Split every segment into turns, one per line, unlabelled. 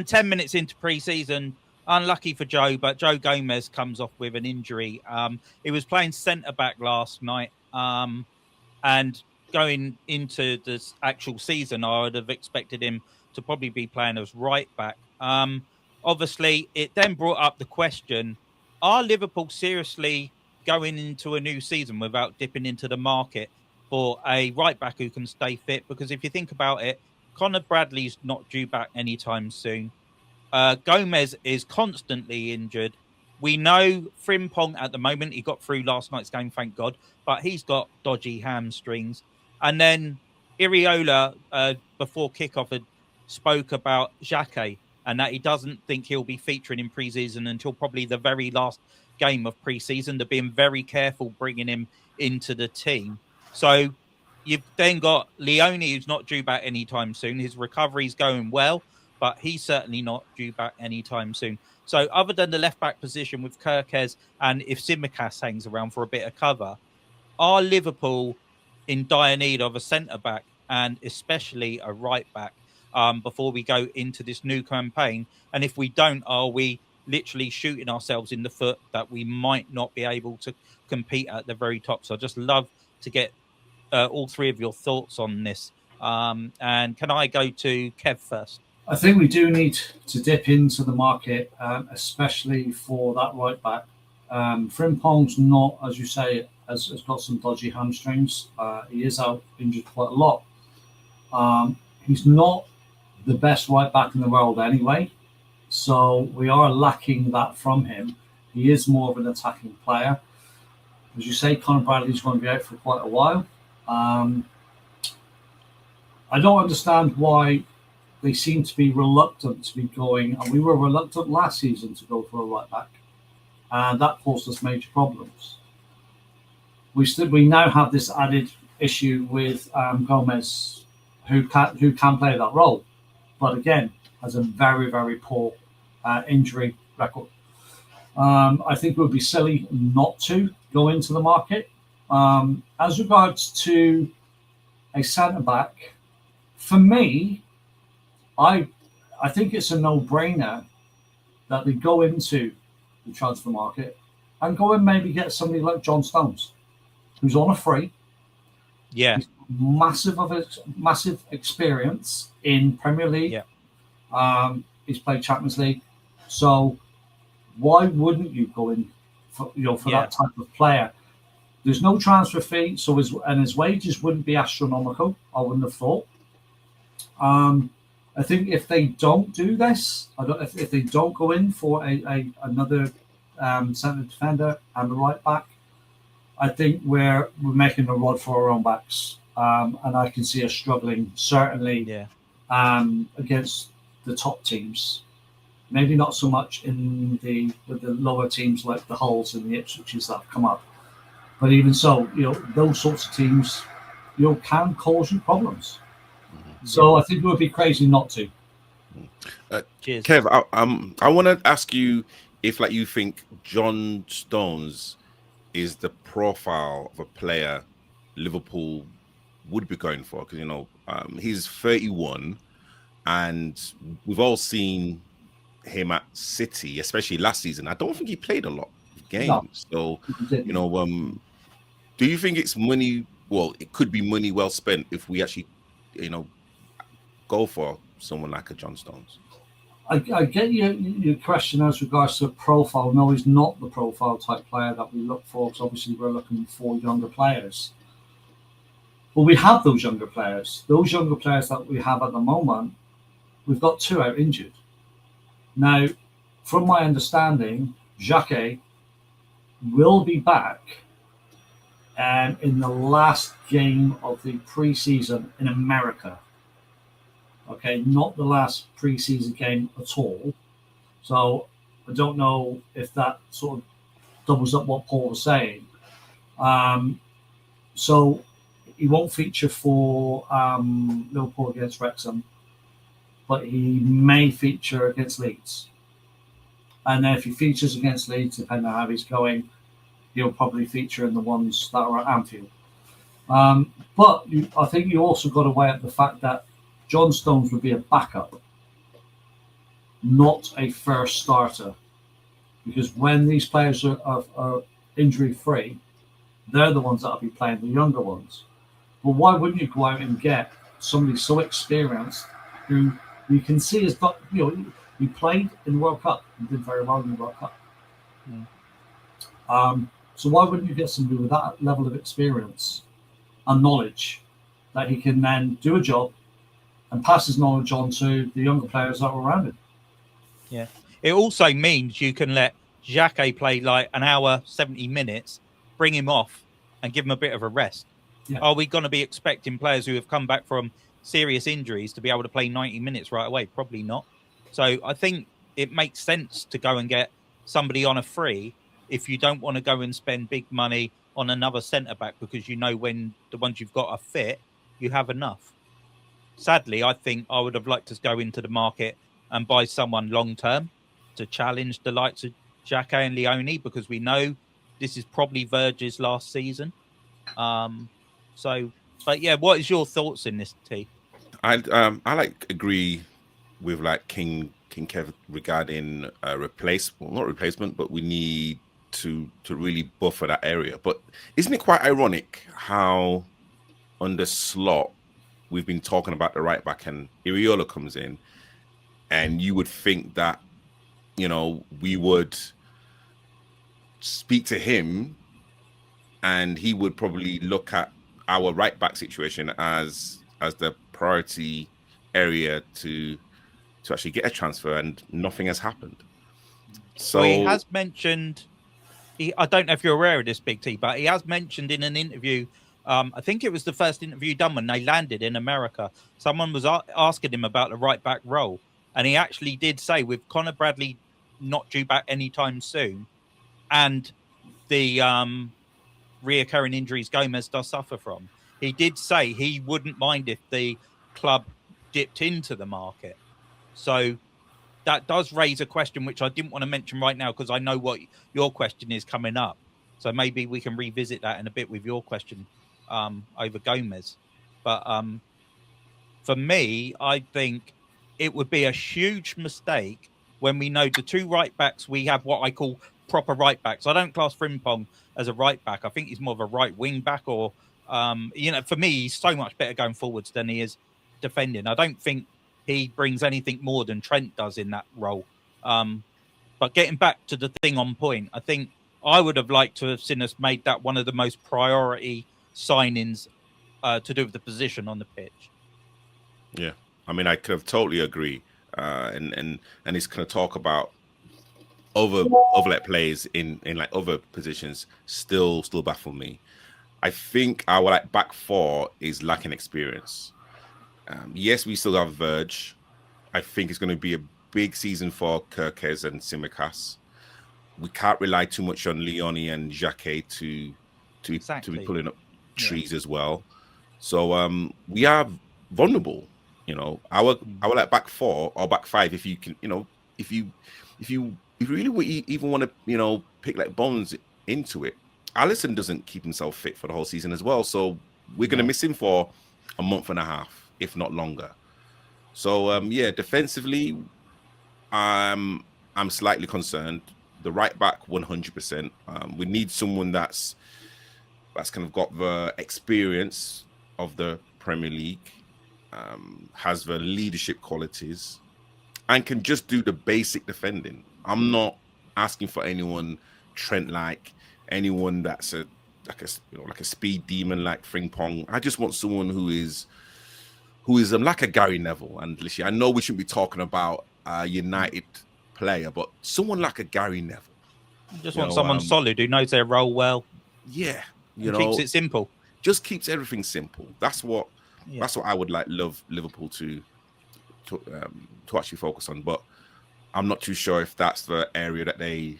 then 10 minutes into pre-season, unlucky for Joe, but Joe Gomez comes off with an injury. He was playing centre-back last night, and going into this actual season, I would have expected him to probably be playing as right-back. Obviously, it then brought up the question, are Liverpool seriously going into a new season without dipping into the market for a right-back who can stay fit? Because if you think about it, Conor Bradley's not due back anytime soon. Gomez is constantly injured. We know Frimpong at the moment, he got through last night's game, thank God, but he's got dodgy hamstrings. And then Iriola, before kickoff, had spoke about Xhaka and that he doesn't think he'll be featuring in pre-season until probably the very last game of pre-season. They're being very careful bringing him into the team. So you've then got Leone, who's not due back anytime soon. His recovery's going well, but he's certainly not due back anytime soon. So other than the left-back position with Kirkes and if Tsimikas hangs around for a bit of cover, are Liverpool in dire need of a centre-back and especially a right-back before we go into this new campaign? And if we don't, are we literally shooting ourselves in the foot that we might not be able to compete at the very top? So I'd just love to get all three of your thoughts on this. And can I go to Kev first?
I think we do need to dip into the market, especially for that right back. Frimpong's not, as you say, has got some dodgy hamstrings. He is out injured quite a lot. He's not the best right back in the world anyway, so we are lacking that from him. He is more of an attacking player. As you say, Conor Bradley's going to be out for quite a while. I don't understand why they seem to be reluctant to be going, and we were reluctant last season to go for a right back, and that caused us major problems. We now have this added issue with Gomez, who can play that role, but again has a very, very poor injury record. I think it would be silly not to go into the market. As regards to a centre back, for me, I think it's a no-brainer that they go into the transfer market and go and maybe get somebody like John Stones, who's on a free.
Yeah,
He's massive experience in Premier League.
Yeah.
He's played Champions League, so why wouldn't you go in for that type of player? There's no transfer fee, so his wages wouldn't be astronomical. I wouldn't have thought. I think if they don't do this, if they don't go in for another centre defender and a right back, I think we're making a rod for our own backs, and I can see us struggling certainly against the top teams. Maybe not so much with the lower teams like the Hulls and the Ipswiches that have come up, but even so, those sorts of teams, can cause you problems. So I think it would be crazy not to.
Cheers.
Kev, I want to ask you if, you think John Stones is the profile of a player Liverpool would be going for, because he's 31, and we've all seen him at City, especially last season. I don't think he played a lot of games. No. So do you think it's money? Well, it could be money well spent if we actually, go for someone like a John Stones.
I get your question as regards to profile. No, he's not the profile type player that we look for, because obviously we're looking for younger players. But we have those younger players. Those younger players that we have at the moment, we've got 2 out injured. Now, from my understanding, Xhaka will be back in the last game of the pre-season in America. Okay, not the last pre-season game at all. So I don't know if that sort of doubles up what Paul was saying. So he won't feature for Liverpool against Wrexham, but he may feature against Leeds. And then if he features against Leeds, depending on how he's going, he'll probably feature in the ones that are at Anfield. But I think you also got to weigh up the fact that John Stones would be a backup, not a first starter. Because when these players are injury free, they're the ones that'll be playing the younger ones. But why wouldn't you go out and get somebody so experienced who you can see has got, he played in the World Cup and did very well in the World Cup. So why wouldn't you get somebody with that level of experience and knowledge that he can then do a job and pass his knowledge on to the younger players that are around him?
Yeah. It also means you can let Xhaka play like an hour, 70 minutes, bring him off and give him a bit of a rest.
Yeah.
Are we going to be expecting players who have come back from serious injuries to be able to play 90 minutes right away? Probably not. So I think it makes sense to go and get somebody on a free if you don't want to go and spend big money on another centre-back, because you know when the ones you've got are fit, you have enough. Sadly, I think I would have liked to go into the market and buy someone long-term to challenge the likes of Xhaka and Leone, because we know this is probably Verge's last season. But yeah, what is your thoughts in this, T?
I agree with like King Kev regarding not replacement, but we need to really buffer that area. But isn't it quite ironic how under Slot we've been talking about the right back and Iriola comes in, and you would think that we would speak to him and he would probably look at our right back situation as the priority area to actually get a transfer, and nothing has happened. So
he has mentioned, I don't know if you're aware of this, Big T, but he has mentioned in an interview, I think it was the first interview done when they landed in America, someone was asking him about the right back role, and he actually did say, with Conor Bradley not due back anytime soon, and the reoccurring injuries Gomez does suffer from, he did say he wouldn't mind if the club dipped into the market. So that does raise a question, which I didn't want to mention right now because I know what your question is coming up. So maybe we can revisit that in a bit with your question over Gomez. But for me, I think it would be a huge mistake when we know the two right backs we have, what I call proper right backs. I don't class Frimpong as a right back. I think he's more of a right wing back, or for me, he's so much better going forwards than he is defending. I don't think he brings anything more than Trent does in that role. But getting back to the thing on point, I think I would have liked to have seen us made that one of the most priority signings to do with the position on the pitch.
Yeah, I mean, I could have totally agree. And he's going to talk about overlap plays in like other positions still baffle me. I think our like back four is lacking experience. Yes, we still have Verge. I think it's going to be a big season for Kirkes and Tsimikas. We can't rely too much on Leone and Xhaka to be pulling up trees as well. So we are vulnerable. Our like back four or back five, if you can, if you really even want to, pick like bones into it. Alisson doesn't keep himself fit for the whole season as well, so we're going to miss him for a month and a half, if not longer. So defensively, I'm slightly concerned. The right back, 100%. We need someone that's kind of got the experience of the Premier League, has the leadership qualities, and can just do the basic defending. I'm not asking for anyone Trent-like, anyone that's like a speed demon like Frimpong. I just want someone who is like a Gary Neville. And listen, I know we shouldn't be talking about a United player, but someone like a Gary Neville.
You just want someone solid who knows their role well.
Yeah,
keeps it simple.
Just keeps everything simple. That's what I would love Liverpool to actually focus on. But I'm not too sure if that's the area that they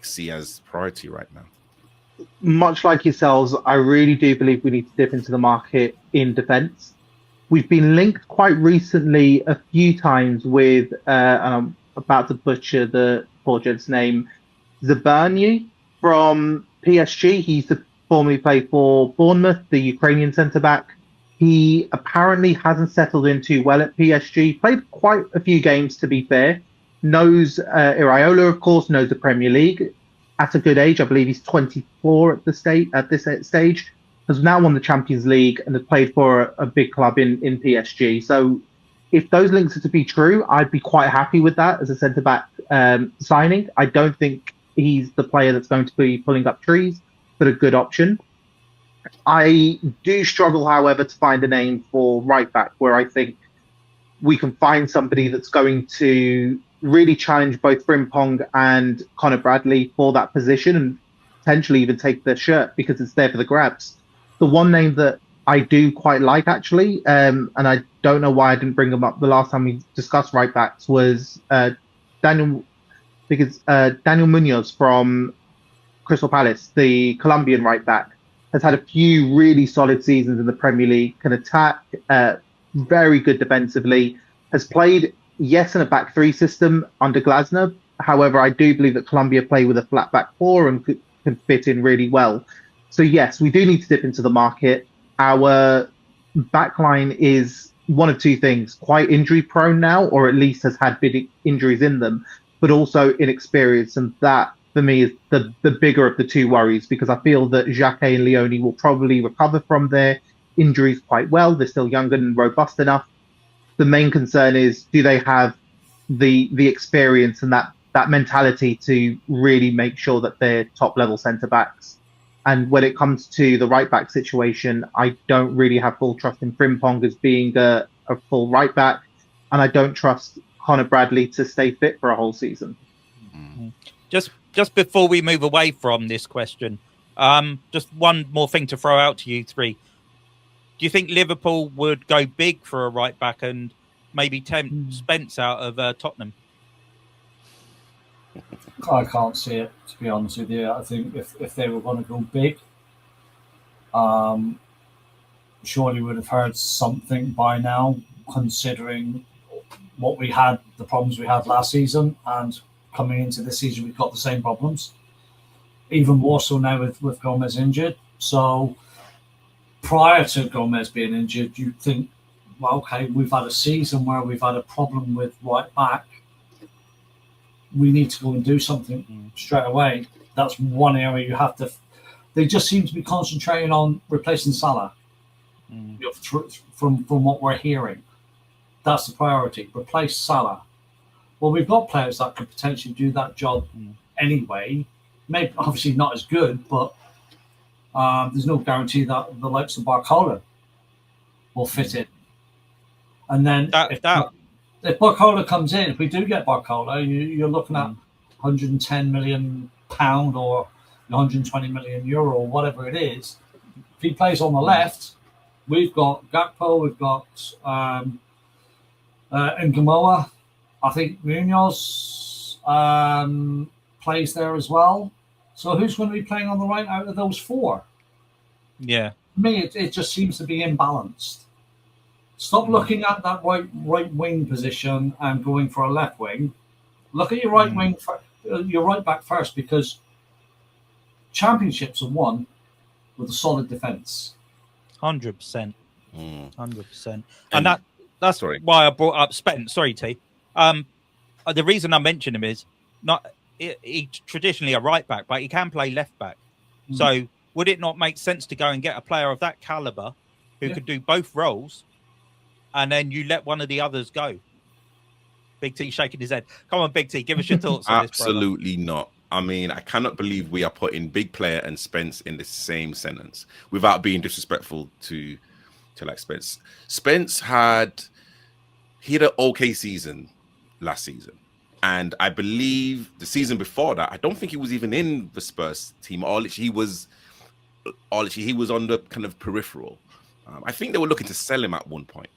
see as priority right now.
Much like yourselves, I really do believe we need to dip into the market in defence. We've been linked quite recently a few times with, I'm about to butcher the poor gent's name, Zabarny from PSG. He used to formerly play for Bournemouth, the Ukrainian centre-back. He apparently hasn't settled in too well at PSG. Played quite a few games, to be fair. knows Iraola, of course, knows the Premier League at a good age. I believe he's 24 at this stage. Has now won the Champions League and has played for a big club in PSG. So if those links are to be true, I'd be quite happy with that as a centre back signing. I don't think he's the player that's going to be pulling up trees, but a good option. I do struggle, however, to find a name for right back where I think we can find somebody that's going to really challenge both Frimpong and Connor Bradley for that position and potentially even take their shirt because it's there for the grabs. The one name that I do quite like, actually, and I don't know why I didn't bring him up the last time we discussed right backs, was Daniel Munoz from Crystal Palace, the Colombian right back. Has had a few really solid seasons in the Premier League, can attack, very good defensively, has played, yes, in a back three system under Glasner. However, I do believe that Colombia play with a flat back four and can fit in really well. So, yes, we do need to dip into the market. Our backline is one of two things, quite injury prone now, or at least has had big injuries in them, but also inexperienced. And that, for me, is the bigger of the two worries, because I feel that Xhaka and Leone will probably recover from their injuries quite well. They're still young and robust enough. The main concern is, do they have the experience and that mentality to really make sure that they're top level centre backs? And when it comes to the right back situation, I don't really have full trust in Frimpong as being a full right back, and I don't trust Connor Bradley to stay fit for a whole season.
Just before we move away from this question, just one more thing to throw out to you three. Do you think Liverpool would go big for a right back and maybe tempt Spence out of Tottenham?
I can't see it, to be honest with you. I think if they were going to go big, surely would have heard something by now, considering what we had, the problems we had last season, and coming into this season we've got the same problems, even more so now with Gomez injured. So prior to Gomez being injured, you'd think, well, okay, we've had a season where we've had a problem with right back. We need to go and do something straight away. That's one area you have to. They just seem to be concentrating on replacing Salah. You know, from what we're hearing, that's the priority. Replace Salah. Well, we've got players that could potentially do that job anyway. Maybe obviously not as good, but there's no guarantee that the likes of Barcola will fit in. And then if Barcola comes in, if we do get Barcola, you're looking at £110 million or €120 million, whatever it is. If he plays on the left, we've got Gakpo, we've got Ngamoa. I think Munoz plays there as well. So who's going to be playing on the right out of those four?
Yeah.
To me, it just seems to be imbalanced. Stop looking at that right wing position and going for a left wing. Look at your right wing, your right back first, because championships are won with a solid defence.
100%. 100%. And that's why I brought up Spence. Sorry, T. The reason I mentioned him is he's traditionally a right back, but he can play left back. So would it not make sense to go and get a player of that caliber who could do both roles, and then you let one of the others go? Big T shaking his head. Come on, Big T, give us your thoughts on this.
Absolutely not. I mean, I cannot believe we are putting big player and Spence in the same sentence without being disrespectful to like Spence. Spence had an okay season last season. And I believe the season before that, I don't think he was even in the Spurs team. He was on the kind of peripheral. I think they were looking to sell him at one point.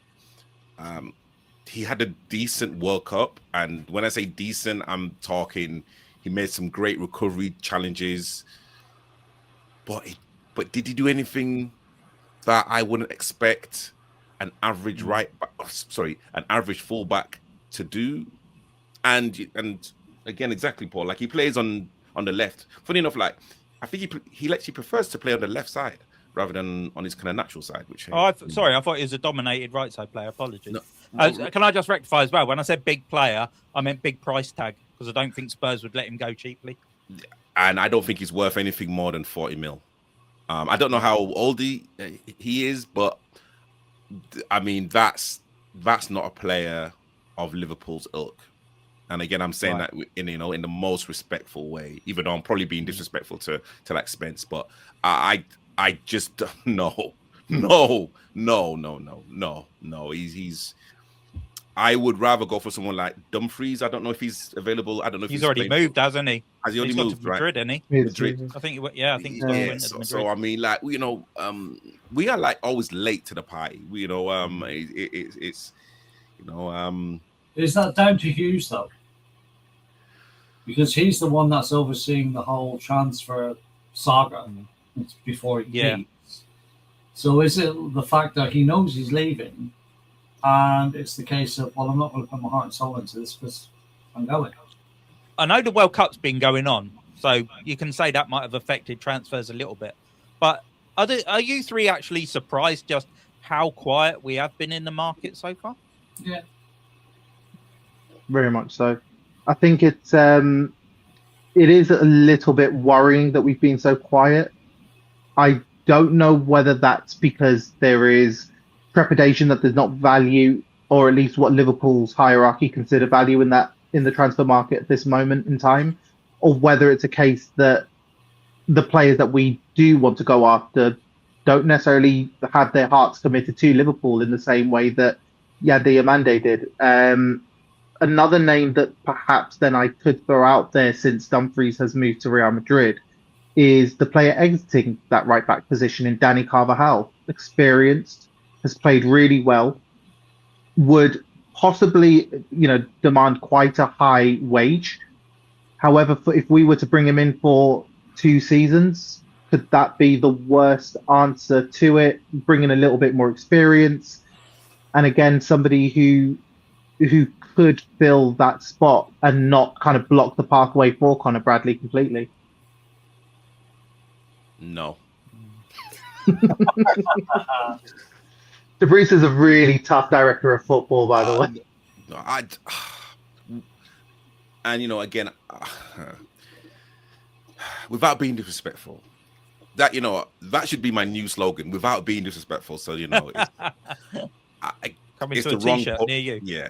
He had a decent World Cup, and when I say decent, I'm talking he made some great recovery challenges. But did he do anything that I wouldn't expect an average an average fullback to do? And again, exactly, Paul. Like, he plays on the left. Funny enough, like, I think he actually prefers to play on the left side. rather than on his kind of natural side. Which
Sorry, I thought he was a dominated right side player. Apologies.
No.
Can I just rectify as well? When I said big player, I meant big price tag, because I don't think Spurs would let him go cheaply.
And I don't think he's worth anything more than 40 mil. I don't know how old he is, but I mean that's not a player of Liverpool's ilk. And again, I'm saying that in the most respectful way, even though I'm probably being disrespectful to like Spence, but I just no. He's. I would rather go for someone like Dumfries. I don't know if he's available. I don't know if
he's already moved, hasn't he?
Has he already moved?
To Madrid, hasn't he?
Madrid.
I think. I think he's going to Madrid.
So I mean, like we are like always late to the party. It's
Is that down to Hughes though? Because he's the one that's overseeing the whole transfer saga before he leaves. So is it the fact that he knows he's leaving, and it's the case of, well, I'm not going to put my heart and soul into this because I'm going?
I know the World Cup's been going on, so you can say that might have affected transfers a little bit. But are you three actually surprised just how quiet we have been in the market so far?
Yeah.
Very much so. I think it is a little bit worrying that we've been so quiet. I don't know whether that's because there is trepidation that there's not value, or at least what Liverpool's hierarchy consider value in the transfer market at this moment in time, or whether it's a case that the players that we do want to go after don't necessarily have their hearts committed to Liverpool in the same way that Yadi Amande did. Another name that perhaps then I could throw out there, since Dumfries has moved to Real Madrid, is the player exiting that right back position in Danny Carvajal. Experienced, has played really well, would possibly, demand quite a high wage. However, if we were to bring him in for 2 seasons, could that be the worst answer to it? Bringing a little bit more experience, and again, somebody who could fill that spot and not kind of block the pathway for Conor Bradley completely.
No.
De Bruce is a really tough director of football, by the way.
And again, without being disrespectful, that should be my new slogan. Without being disrespectful, so
Coming
it's
to
the
a t-shirt near you.
Yeah,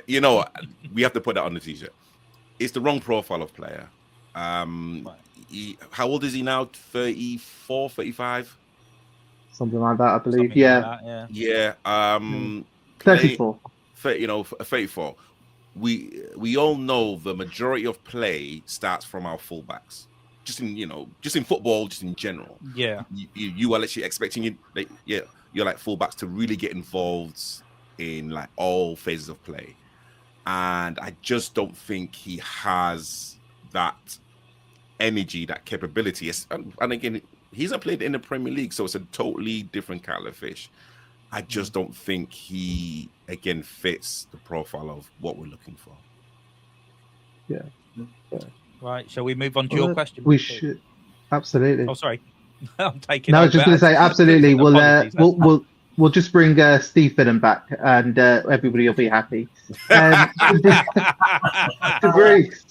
we have to put that on the t-shirt. It's the wrong profile of player. How old is he now? 34, 35?
Something like that, I believe.
Something like that,
yeah.
34.
34. We all know the majority of play starts from our fullbacks. Just in football, just in general.
Yeah.
You are literally expecting you're like fullbacks to really get involved in like all phases of play, and I just don't think he has that energy, that capability. And again, he's not played in the Premier League, so it's a totally different kettle of fish. I just don't think he again fits the profile of what we're looking for.
Yeah.
Right, shall we move on to your question?
We should, absolutely.
Oh, sorry. I'm taking.
No, I was just going to say absolutely. We'll just bring Steve Finnan back, and everybody will be happy. De Bruce,